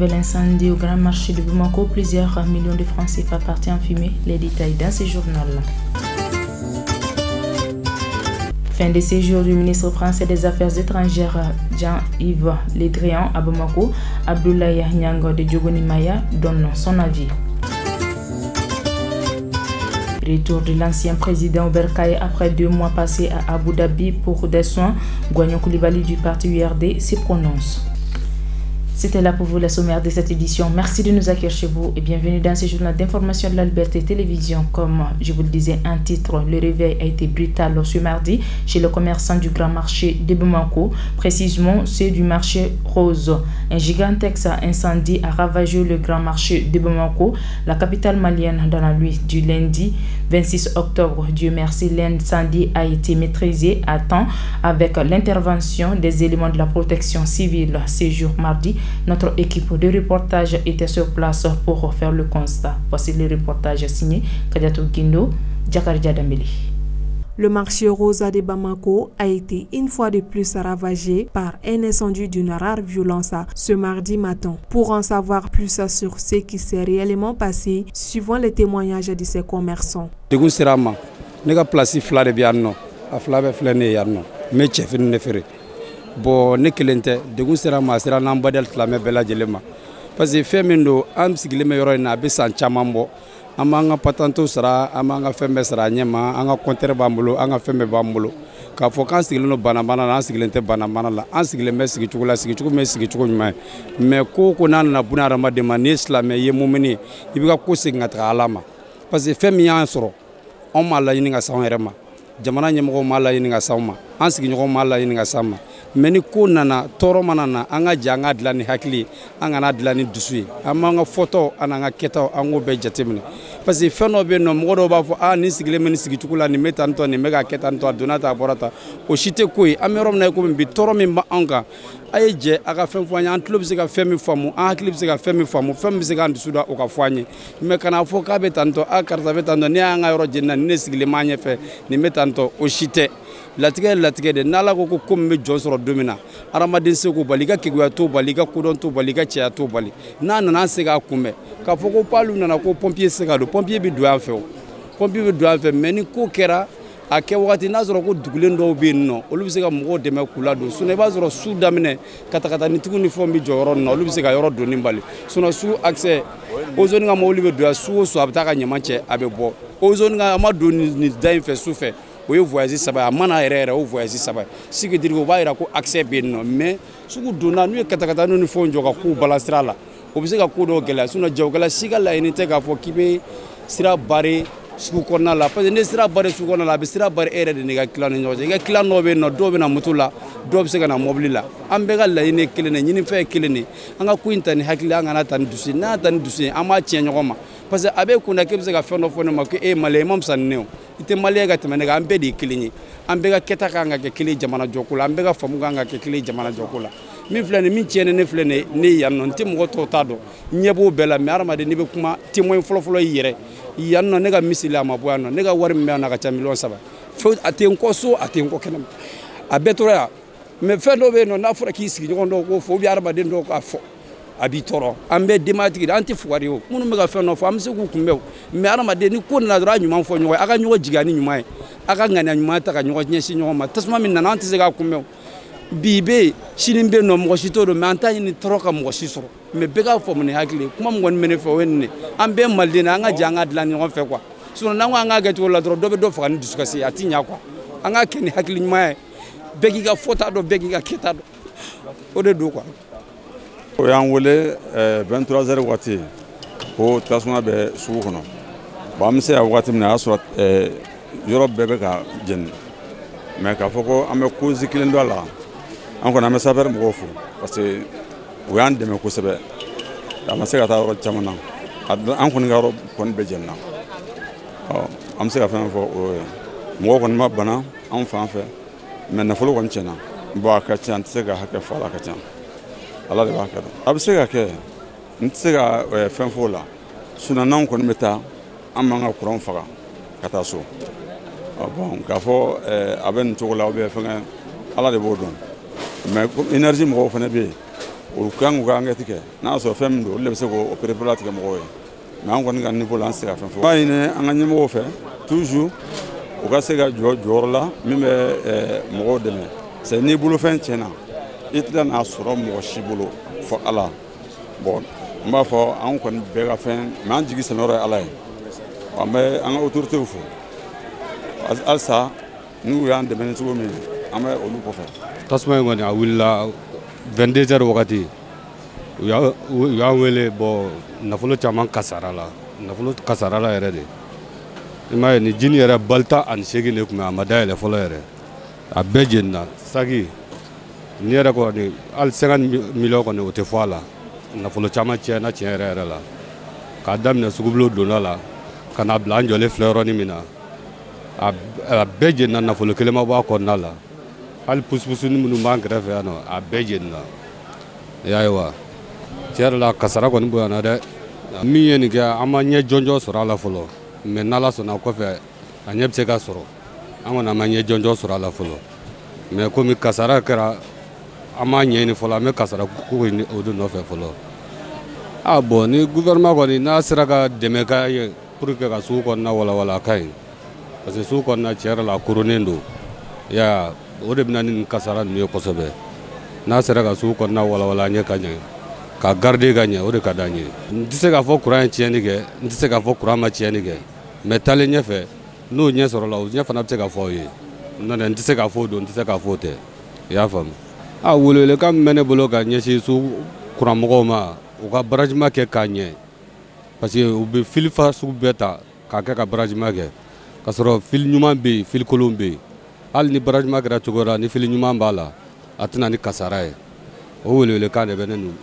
nouvel incendie au grand marché de Bamako. Plusieurs millions de francs CFA partis en fumée. Les détails dans ce journal-là. Fin de séjour du ministre français des Affaires étrangères Jean-Yves Le Drian à Bamako. Abdoulaye Nyango de Diogonimaya donne son avis. Retour de l'ancien président Bercaye après 2 mois passés à Abu Dhabi pour des soins. Gouagnon Koulibaly du parti URD se prononce. C'était là pour vous la sommaire de cette édition. Merci de nous accueillir chez vous et bienvenue dans ce journal d'information de la Liberté Télévision. Comme je vous le disais, un titre, le réveil a été brutal ce mardi chez le commerçant du grand marché de Bamako, précisément ceux du marché Rose. Un gigantesque incendie a ravagé le grand marché de Bamako, la capitale malienne, dans la nuit du lundi 26 octobre. Dieu merci, l'incendie a été maîtrisé à temps avec l'intervention des éléments de la protection civile. Ce jour mardi, notre équipe de reportage était sur place pour faire le constat. Voici le reportage signé Kadiatou Guindo, Djakardia Dambeli. Le marché Rosa de Bamako a été une fois de plus ravagé par un incendie d'une rare violence ce mardi matin. Pour en savoir plus sur ce qui s'est réellement passé, suivant les témoignages de ces commerçants. Bon ne kelente degun sera ma sera nan badal tlame bela jelema parce que femendo am sigileme yoro na be san chamambo amanga patanto sera amanga fembe sera nyema anga kontere bambulo anga fembe bambulo ka fo kan sigileno banabana na sigilente banabana la an sigileme sigi chukula sigi chuku me sigi chuku nyuma mais ko nan na buna rama de mani islam ye mumini ibiga ko singa tra alama parce que femme yan soro on mala yini nga sawerema jamana nyemo mala yini nga sawma an sigi nyoko mala yini nga sama meni ko nana toro manana anga janga dilani hakili anga na dilani dusu amanga photo ananga keto ango be jatemne parce que feno be no modo ba fo ni sigile meni sigi tukula ni metanto ni mega ketanto donata borata o shite koy amerom na ko bi toro mi ba anga ay je aga fem fo nya antlo bi ga femi famu an hakili bi ga femi famu fem bi ga ndusu da o ka fanye me kana fo ka be tanto a karta be tanto ni anga yoro jenna ni sigile manye fe ni metanto o shite latige de nala ko me jonsoro domina aramadin se ko baliga kigwa to baliga kudon to baliga chia to bali nana se ga kume ka foko palu nana ko pompier se ga do pompier bi do afé pompier bi do afé meni ko kera ake wakati nazoro ko dugulen do be no olu bi se ga mo de me kula do sune ba zoro su damine kata ni tugu ni fombi joro no olu bi se ga yoro do ni bali suna su accès ozoni nga mo olu be do su so abtaka nyamanche abebo ozoni nga ma do ni dain fe su fe o yo voyager saba mana erere o voyager saba sigi dirgo bayira ko accès benno mais sugu dona nu kata no ni fonjo ka ku balastrala o bisega ko do gela suna jawgala sigala ini te ka fo kibe sira bare sugu konna la parce que ne sira bare sugu konna la be sira bare ere de ga kilano nyoje ga kilano be no do be na mutula do bisega na mobili la ambe ga la ini kilene nyini fe kilene anga ku intani hakili anga na tan dusi na tan dusi ama chenyo ma parce que abe kuna ke bisega fe no fo no ma ke e male mam sanne ite malega temenega ambe di kilinyi ambega ketaka nga ke kili jamana jokula ambega famuga nga ke kili jamana jokula min flene min tiene ne flene ne yanno ntim goto tado nyebo bela mi arama de nibe kuma timoy folo yire yanno nega misila mabuano nega war mi na ka chamilon saba fo aten ko so aten ko kenam abetora me fendo be no na fura ki sigi ngondo ko fo bi arama de ndo ko afo abitoro ambe dematiki anti fuwari o munu mega feno fo amse ku kumbe me arama de ni ko na dra nyuma fo nyoy aga nyogo jigani nyuma aga ngana nyuma ta ka nyogo nyeshi nyogo ma tasma min na anti sega kumbe bibe shilimbe no mo shitoro me antani ni troka mo shisoro me bega fo mun hakili kuma mo ngon mene fo wenne ambe maldina anga janga dlan nyogo fe kwa suno nango anga ga to la dro dobe do fa ni discuss atinya kwa anga keni hakili nyuma begi ga fota do begi ga keta do o de do kwa o yan wele 23h wati ko tasuma be sugu kono ba amse ya wati mina asura Europe bebe ka jen mais ka foko ame ko zikilen do la an kono ame saber mo fu parce que o yan de me ko sebe ama se ka ta ro chamana an kono ngaro kon be jenna am se ka fa fo mo kon ma bana an fa fa mais na folo kon chena ba ka chan se ka ha ka fa la ka chan ala de bakado absega ke ntega fenfola suna nan ko meta amanga kuron faga kata so bon ka fo aben to la obe fenga ala de bodon mais énergie mo fene be o kan ko an gatike na so fem do le se ko opérer pratique mo ko mais an ko ni niveau lancer a fem fo ba ine an ga nyimo fe toujours o ga se ga jor la mi me mo deme c'est ni bulu fen chena itla na soro mo shibulu fo ala bon mba fo an ko be ga fen man jigi senoro ala wa me an autorité fo al sa nous yan de men so mi ama olu ko fe tasma ngoni a willa 22h wakati ya wele bo nafolo chaman kasara la yere de ima ni jini yere balta an segi ne kuma amada ele folo yere a bejenna sagi ni yere ko ni al 50 millions ko ne ote fala nafolo chaman chena yere la ka damne sugublo donala kana blanjo le fleur ni mina a bejenna nafolo kelema ba ko nala al puspusu ni munu man grave ano a bejenna yaiwa tiara la kasara ko nbu ana de mi yeni ga amanye jonjo sura la folo me nala so na ko fe anyeb se ga soro amana amanye jonjo sura la folo me ko mi kasara kara amanye ni folo me kasara ko ni odu no fe folo abo ni gouvernement ko ni na sira ga deme ka ye pour que ga su ko na wala kai parce que su ko na tiara la kuronendo ya o de bina ni kasara ni ko sobe na sera ka su ko na wala nya ka nya ka garder ga nya o de ka danye ndise ka fo courant tieni ge ndise ka fo courant ma tieni ge metale nya fe no nya soro la o nya fa na te ka fo yi no ne ndise ka fo do ndise ka fo te ya fam a wolele kam mene bolo ka nya si su courant mo ma o ka barrage ma ke ka nya parce que o be fil fa su beta ka ka barrage ma ge ka soro fil nyuma be fil kolombe al ni barrage ma gra tugora ni fil nyuma bala atna ni kasara e o wele ka de benen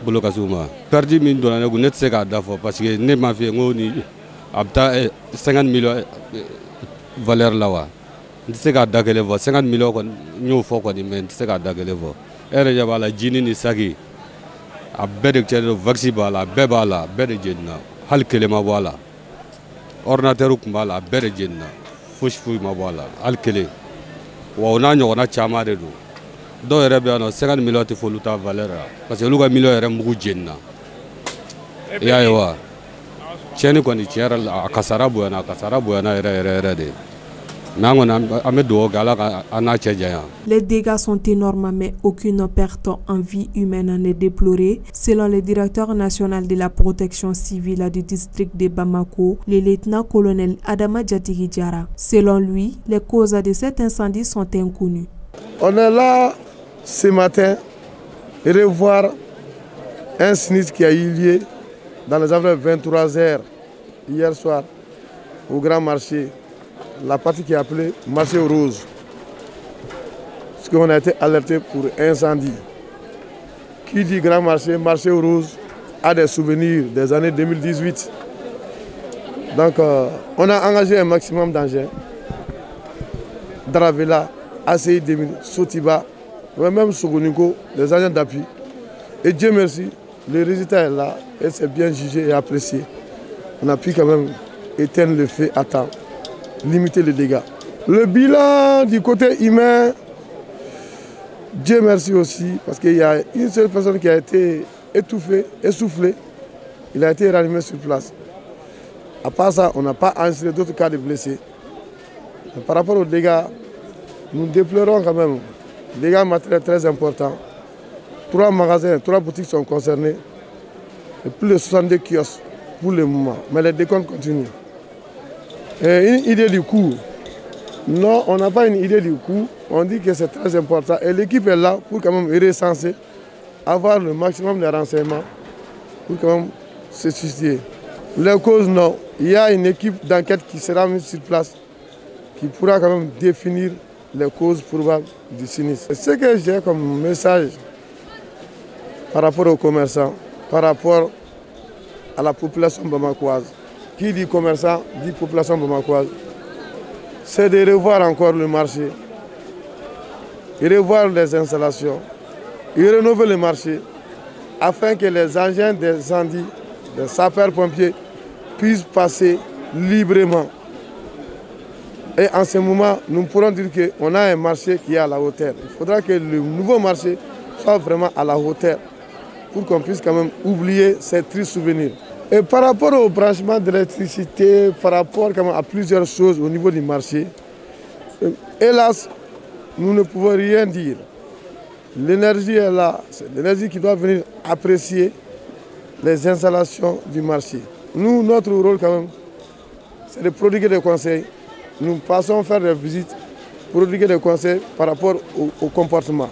bolo ka suma perdi min do na ne net se ka dafo parce que ne ma fi ngoni abta 50 millions valeur lawa ndise ka dagele vo 50 millions ko nyu fo ko ni men ndise ka dagele vo ere ja bala jini ni sagi abede chero vaccine bala be bala bede jenna hal kelema bala ordinateur ko bala bede jenna fush ma bala al kele wa ona nyo na chama de do do yere be no 50 millions ti fo luta valeur parce que luga millions yere mugu jenna ya yawa cheni ko ni chera akasara bu na ere de. Les dégâts sont énormes, mais aucune perte en vie humaine n'est déplorée, selon le directeur national de la protection civile du district de Bamako, le lieutenant-colonel Adama Diatigi Diara. Selon lui, les causes de cet incendie sont inconnues. On est là ce matin et revoir un sinistre qui a eu lieu dans les environs 23h hier soir au Grand Marché. La partie qui est appelée marché aux roses. Parce qu'on a été alerté pour incendie. Qui dit grand marché, marché aux roses, a des souvenirs des années 2018. Donc on a engagé un maximum d'engins. Dravela, ACI 2000, Sotiba, même Sogoniko, les agents d'appui. Et Dieu merci, le résultat est là et c'est bien jugé et apprécié. On a pu quand même éteindre le feu à temps. Limiter les dégâts. Le bilan du côté humain, Dieu merci aussi, parce qu'il y a une seule personne qui a été essoufflée, il a été réanimé sur place. À part ça, on n'a pas enregistré d'autres cas de blessés. Mais par rapport aux dégâts, nous déplorons quand même des dégâts matériels très importants. 3 magasins, 3 boutiques sont concernés, et plus de 62 kiosques pour le moment, mais les décomptes continuent. Et une idée du coût. Non, on n'a pas une idée du coût. On dit que c'est très important. Et l'équipe est là pour quand même recenser, avoir le maximum de renseignements pour quand même se susciter. Les causes, non. Il y a une équipe d'enquête qui sera mise sur place qui pourra quand même définir les causes probables du sinistre. Ce que j'ai comme message par rapport aux commerçants, par rapport à la population bamakoise, qui dit commerçant, dit population bamakoise, c'est de revoir encore le marché, et revoir les installations, et rénover le marché, afin que les engins d'incendie, des sapeurs-pompiers, puissent passer librement. Et en ce moment, nous pourrons dire qu'on a un marché qui est à la hauteur. Il faudra que le nouveau marché soit vraiment à la hauteur pour qu'on puisse quand même oublier ces tristes souvenirs. Et par rapport au branchement de l'électricité, par rapport quand même à plusieurs choses au niveau du marché, hélas, nous ne pouvons rien dire. L'énergie est là, c'est l'énergie qui doit venir apprécier les installations du marché. Nous, notre rôle quand même, c'est de prodiguer des conseils. Nous passons faire des visites, prodiguer des conseils par rapport au comportement.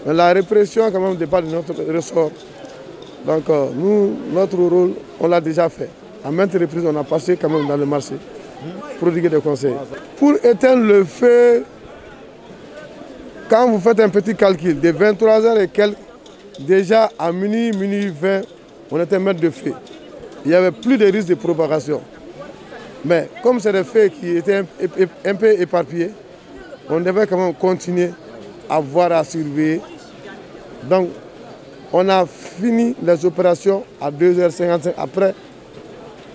Mais la répression quand même dépend de notre ressort. Donc nous, notre rôle, on l'a déjà fait. À maintes reprises, on a passé quand même dans le marché, prodiguer des conseils. Pour éteindre le feu, quand vous faites un petit calcul, de 23h et quelques, déjà à minuit 20, on était maître de feu. Il n'y avait plus de risque de propagation. Mais comme c'est des feux qui étaient un peu éparpillés, on devait quand même continuer à voir, à surveiller. Donc, on a fini les opérations à 2h55 après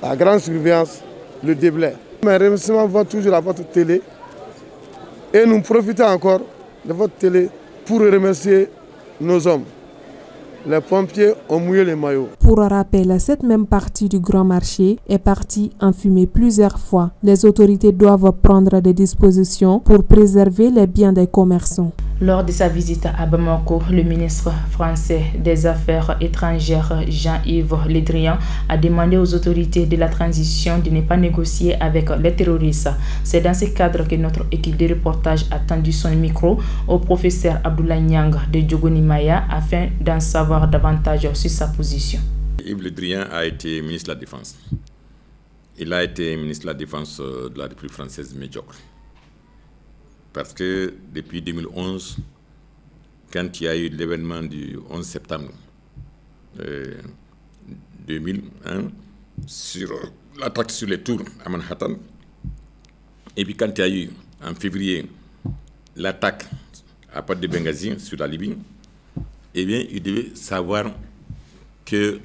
la grande surveillance, le déblai. Mes remerciements vont toujours à votre télé et nous profitons encore de votre télé pour remercier nos hommes. Les pompiers ont mouillé les maillots. Pour rappel, cette même partie du Grand Marché est partie en fumée plusieurs fois. Les autorités doivent prendre des dispositions pour préserver les biens des commerçants. Lors de sa visite à Bamako, le ministre français des Affaires étrangères Jean-Yves Le Drian a demandé aux autorités de la transition de ne pas négocier avec les terroristes. C'est dans ce cadre que notre équipe de reportage a tendu son micro au professeur Abdoulaye Niang de Diogonimaya afin d'en savoir davantage sur sa position. Yves Le Drian a été ministre de la Défense. Il a été ministre de la Défense de la République française médiocre. Parce que depuis 2011, quand il y a eu l'événement du 11 septembre 2001, sur l'attaque sur les tours à Manhattan, et puis quand il y a eu en février l'attaque à Port de Benghazi sur la Libye, eh bien, il devait savoir que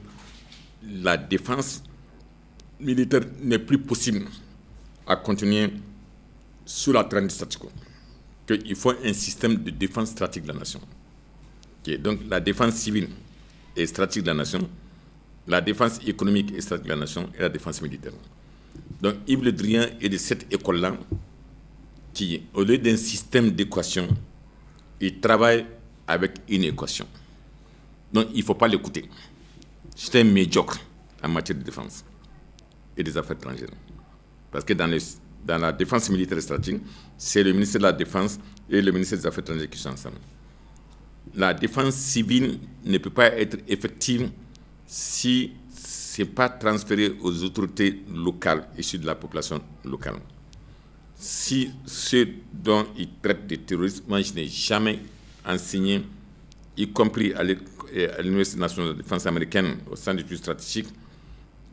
la défense militaire n'est plus possible à continuer sous la trame du statu quo. Qu'il faut un système de défense stratégique de la nation. Donc la défense civile est stratégique de la nation, la défense économique est stratégique de la nation et la défense militaire. Donc Yves Le Drian est de cette école-là qui, au lieu d'un système d'équation, il travaille avec une équation. Donc il ne faut pas l'écouter. C'est un médiocre en matière de défense et des affaires étrangères. Parce que dans la défense militaire et stratégique, c'est le ministère de la Défense et le ministère des Affaires étrangères qui sont ensemble. La défense civile ne peut pas être effective si ce n'est pas transféré aux autorités locales issues de la population locale. Si ceux dont ils traitent des terroristes, moi je n'ai jamais enseigné, y compris à l'Université nationale de défense américaine, au sein d'études stratégiques,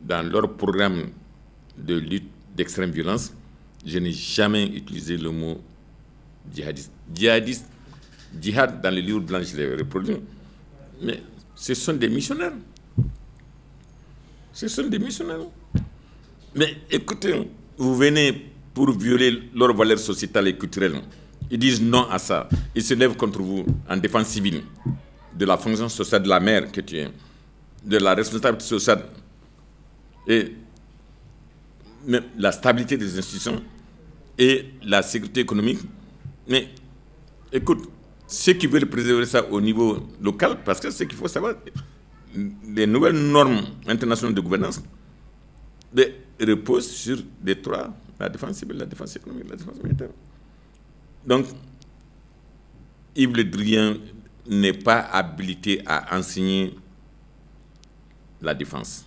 dans leur programme de lutte d'extrême violence, je n'ai jamais utilisé le mot djihadiste. Djihad, dans le livre blanc, je l'ai reproduit. Mais ce sont des missionnaires. Ce sont des missionnaires. Mais écoutez, vous venez pour violer leurs valeurs sociétales et culturelles. Ils disent non à ça. Ils se lèvent contre vous en défense civile de la fonction sociale de la mère que tu es, de la responsabilité sociale et la stabilité des institutions et la sécurité économique. Mais écoute, ceux qui veulent préserver ça au niveau local, parce que ce qu'il faut savoir, les nouvelles normes internationales de gouvernance reposent sur les trois, la défense civile, la défense économique, la défense militaire. Donc, Yves Le Drian n'est pas habilité à enseigner la défense.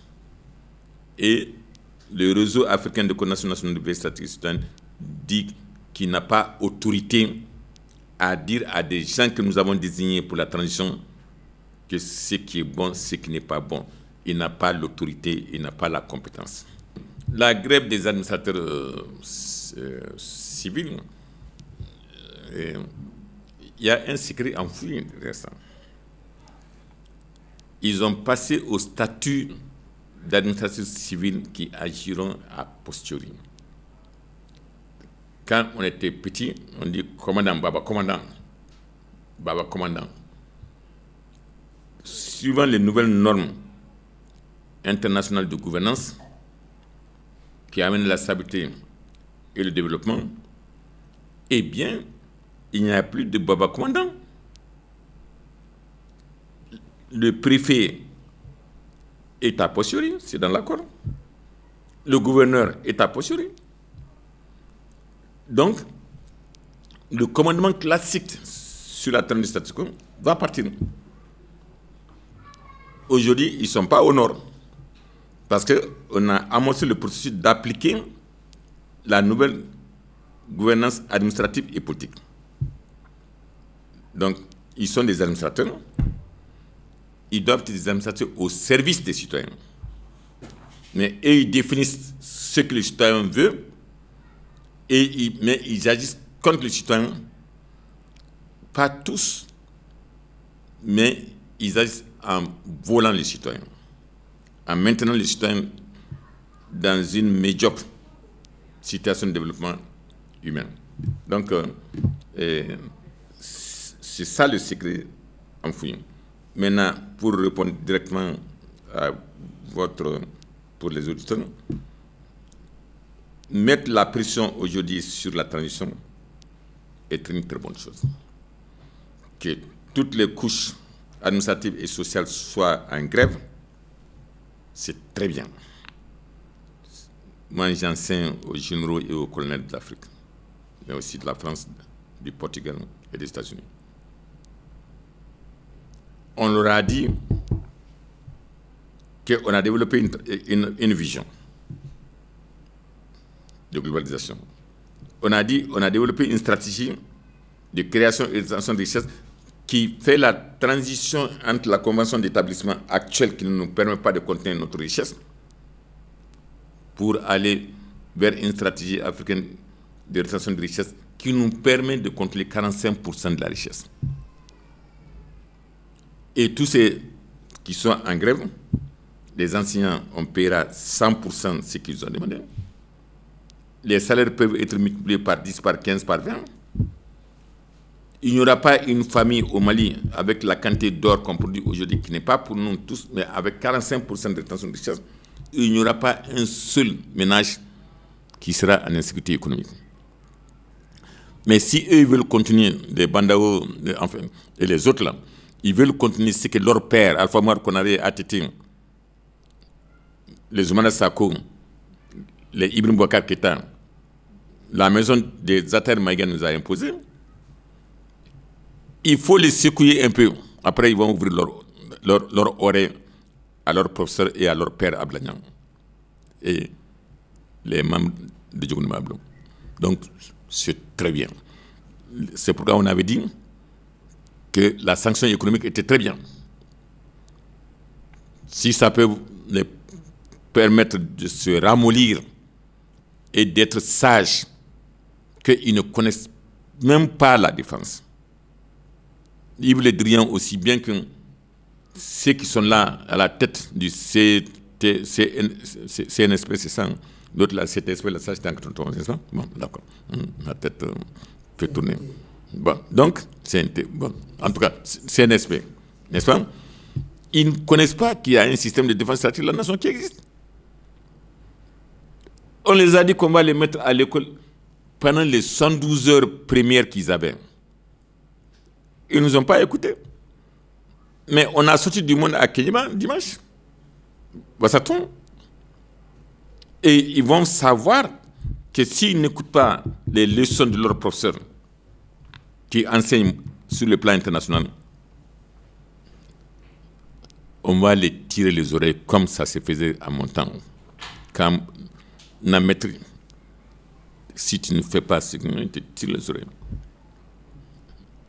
Et le réseau africain de coordination nationale de veille stratégique citoyenne dit qu'il n'a pas autorité à dire à des gens que nous avons désignés pour la transition que ce qui est bon, ce qui n'est pas bon. Il n'a pas l'autorité, il n'a pas la compétence. La grève des administrateurs civils, il y a un secret enfoui derrière ça. Ils ont passé au statut d'administrateurs civils qui agiront a posteriori. Quand on était petit, on dit commandant, baba commandant. Baba commandant. suivant les nouvelles normes internationales de gouvernance qui amènent la stabilité et le développement, eh bien, il n'y a plus de baba commandant. Le préfet est a posteriori, c'est dans l'accord. Le gouverneur est a posteriori. Donc, le commandement classique sur la trame du statu quo va partir. Aujourd'hui, ils ne sont pas au nord. Parce qu'on a amorcé le processus d'appliquer la nouvelle gouvernance administrative et politique. Donc, ils sont des administrateurs. Ils doivent être des administrateurs au service des citoyens. Mais eux, ils définissent ce que les citoyens veulent, mais ils agissent contre les citoyens. Pas tous, mais ils agissent en volant les citoyens, en maintenant les citoyens dans une médiocre situation de développement humain. Donc, c'est ça le secret enfoui. Maintenant, pour répondre directement à pour les auditeurs, mettre la pression aujourd'hui sur la transition est une très bonne chose. Que toutes les couches administratives et sociales soient en grève, c'est très bien. Moi, j'enseigne aux généraux et aux colonels de l'Afrique, mais aussi de la France, du Portugal et des États-Unis. On leur a dit qu'on a développé une vision de globalisation. On a développé une stratégie de création et d'extension de richesses qui fait la transition entre la convention d'établissement actuelle qui ne nous permet pas de contenir notre richesse pour aller vers une stratégie africaine de rétention de richesse qui nous permet de contrôler 45% de la richesse. Et tous ceux qui sont en grève, les enseignants, on paiera 100% ce qu'ils ont demandé. Les salaires peuvent être multipliés par 10, par 15, par 20. Il n'y aura pas une famille au Mali avec la quantité d'or qu'on produit aujourd'hui, qui n'est pas pour nous tous, mais avec 45% de rétention de richesse, il n'y aura pas un seul ménage qui sera en insécurité économique. Mais si eux veulent continuer, les Bandao, enfin, et les autres là, ils veulent continuer ce que leur père, Alpha Omar Konaré, ATT, les Oumana Sako, les Ibrahim Bouakar Keita, la maison des Atar Maïga nous a imposé, il faut les secouer un peu. Après, ils vont ouvrir leur oreille à leur professeur et à leur père Ablagnan et les membres de Djogoun Mablo. Donc, c'est très bien. C'est pourquoi on avait dit que la sanction économique était très bien. Si ça peut les permettre de se ramollir et d'être sages, qu'ils ne connaissent même pas la défense. Yves Le Drian aussi bien que ceux qui sont là à la tête du CNSP, c'est ça. L'autre là, CTSP, là, ça c'était en 91, c'est ça? Bon, d'accord. La tête fait tourner. Bon, donc, bon, en tout cas, CNSP, n'est-ce pas? Ils ne connaissent pas qu'il y a un système de défense stratégique de la nation qui existe. On les a dit qu'on va les mettre à l'école pendant les 112 heures premières qu'ils avaient. Ils ne nous ont pas écoutés. Mais on a sorti du monde à Kenyama dimanche. Bassaton. Et ils vont savoir que s'ils n'écoutent pas les leçons de leurs professeurs qui enseignent sur le plan international, on va les tirer les oreilles comme ça se faisait à mon temps. Quand la maîtrise, si tu ne fais pas ce que tu tires les oreilles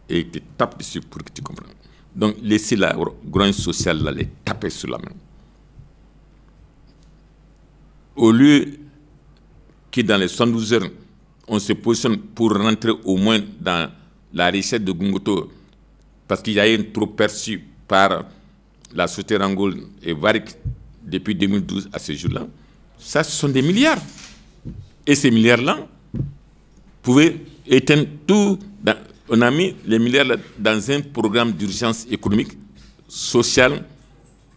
et tu tapes dessus pour que tu comprennes. Donc, laissez la grogne sociale là, les taper sur la main. Au lieu que dans les 112 heures, on se positionne pour rentrer au moins dans la richesse de Gungoto, parce qu'il y a eu trop perçu par la société Rangol et Varik depuis 2012 à ce jour-là. Ça, ce sont des milliards. Et ces milliards-là pouvaient éteindre tout. On a mis les milliards là dans un programme d'urgence économique sociale,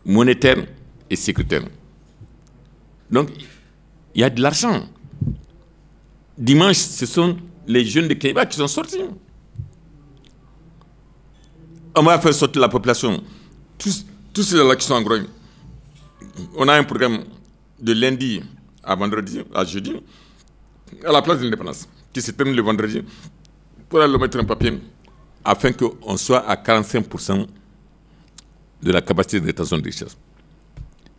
monétaire et sécuritaire. Donc, il y a de l'argent. Dimanche, ce sont les jeunes de Kéba qui sont sortis. On va faire sortir la population. Tous ceux-là qui sont en Grogne. On a un programme de lundi à vendredi, à jeudi, à la place de l'indépendance, qui se termine le vendredi, pour aller le mettre en papier, afin qu'on soit à 45% de la capacité de rétention de richesse.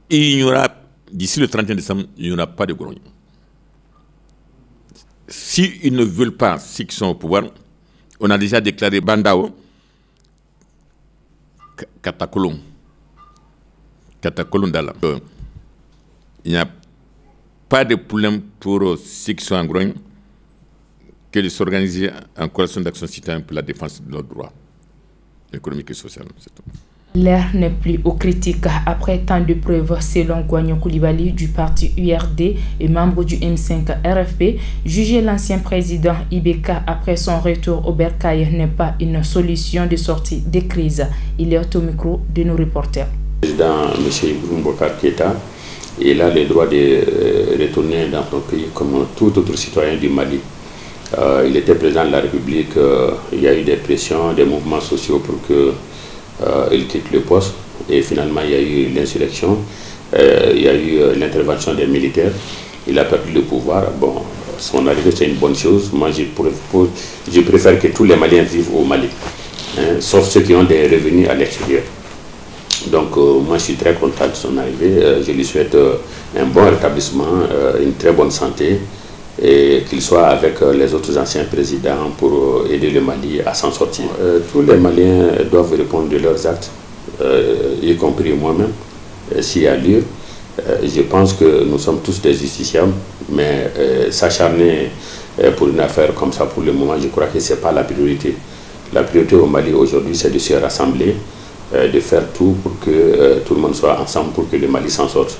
Et il n'y aura, d'ici le 31 décembre, il n'y aura pas de Grogne. S'ils ne veulent pas, ceux qui sont au pouvoir, on a déjà déclaré Bandao, Katakolon Dala. Il n'y a pas de problème pour ceux qui sont en Grogne que de s'organiser en coalition d'action citoyenne pour la défense de leurs droits économiques et sociaux. L'air n'est plus aux critiques après tant de preuves selon Guagnon Coulibaly du parti URD et membre du M5 RFP. Juger l'ancien président Ibeka après son retour au Bercail n'est pas une solution de sortie des crises. Il est au micro de nos reporters. Le président M. Ibrahim Boubacar Keïta, il a le droit de retourner dans son pays comme tout autre citoyen du Mali. Il était président de la République, il y a eu des pressions, des mouvements sociaux pour que il quitte le poste et finalement il y a eu l'insurrection, il y a eu l'intervention des militaires, il a perdu le pouvoir. Bon, son arrivée c'est une bonne chose. Moi je préfère que tous les Maliens vivent au Mali, hein, sauf ceux qui ont des revenus à l'extérieur. Donc moi je suis très content de son arrivée, je lui souhaite un bon rétablissement, une très bonne santé et qu'il soit avec les autres anciens présidents pour aider le Mali à s'en sortir. Tous les Maliens doivent répondre de leurs actes, y compris moi-même, s'il y a lieu. Je pense que nous sommes tous des justiciables, mais s'acharner pour une affaire comme ça pour le moment, je crois que ce n'est pas la priorité. La priorité au Mali aujourd'hui, c'est de se rassembler, de faire tout pour que tout le monde soit ensemble pour que le Mali s'en sorte.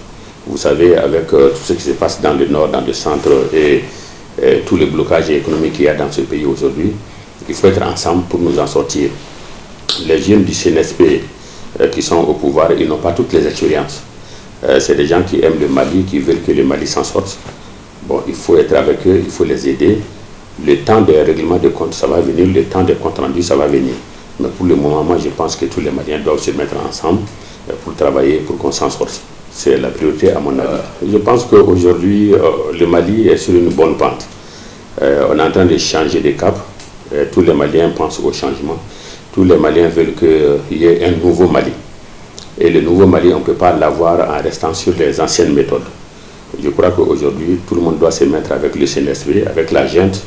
Vous savez, avec tout ce qui se passe dans le nord, dans le centre et tous les blocages économiques qu'il y a dans ce pays aujourd'hui, il faut être ensemble pour nous en sortir. Les jeunes du CNSP qui sont au pouvoir, ils n'ont pas toutes les expériences. C'est des gens qui aiment le Mali, qui veulent que le Mali s'en sorte. Bon, il faut être avec eux, il faut les aider. Le temps des règlements de comptes, ça va venir. Le temps des comptes rendus, ça va venir. Mais pour le moment, moi, je pense que tous les Maliens doivent se mettre ensemble pour travailler, pour qu'on s'en sorte. C'est la priorité à mon avis. Je pense qu'aujourd'hui, le Mali est sur une bonne pente. On est en train de changer de cap. Tous les Maliens pensent au changement. Tous les Maliens veulent qu'il y ait un nouveau Mali. Et le nouveau Mali, on ne peut pas l'avoir en restant sur les anciennes méthodes. Je crois qu'aujourd'hui, tout le monde doit se mettre avec le CNSP, avec la junte,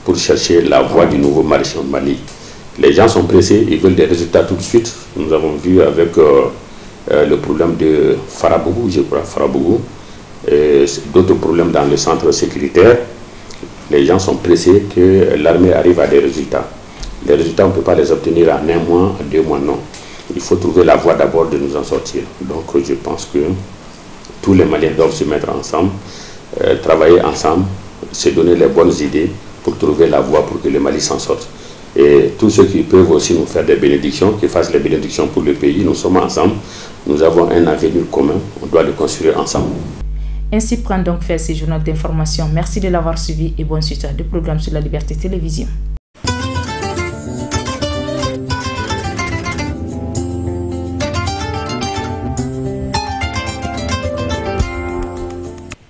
pour chercher la voie du nouveau Mali. Les gens sont pressés, ils veulent des résultats tout de suite. Nous avons vu avec le problème de Farabougou, je crois, Farabougou, et d'autres problèmes dans le centre sécuritaire. Les gens sont pressés que l'armée arrive à des résultats. Les résultats, on ne peut pas les obtenir en un mois, en 2 mois, non. Il faut trouver la voie d'abord de nous en sortir. Donc je pense que tous les Maliens doivent se mettre ensemble, travailler ensemble, se donner les bonnes idées pour trouver la voie pour que le Mali s'en sorte. Et tous ceux qui peuvent aussi nous faire des bénédictions, qui fassent les bénédictions pour le pays, nous sommes ensemble, nous avons un avenir commun, on doit le construire ensemble. Ainsi prend donc fait ce journal d'information. Merci de l'avoir suivi et bonne suite de programme sur la Liberté Télévision.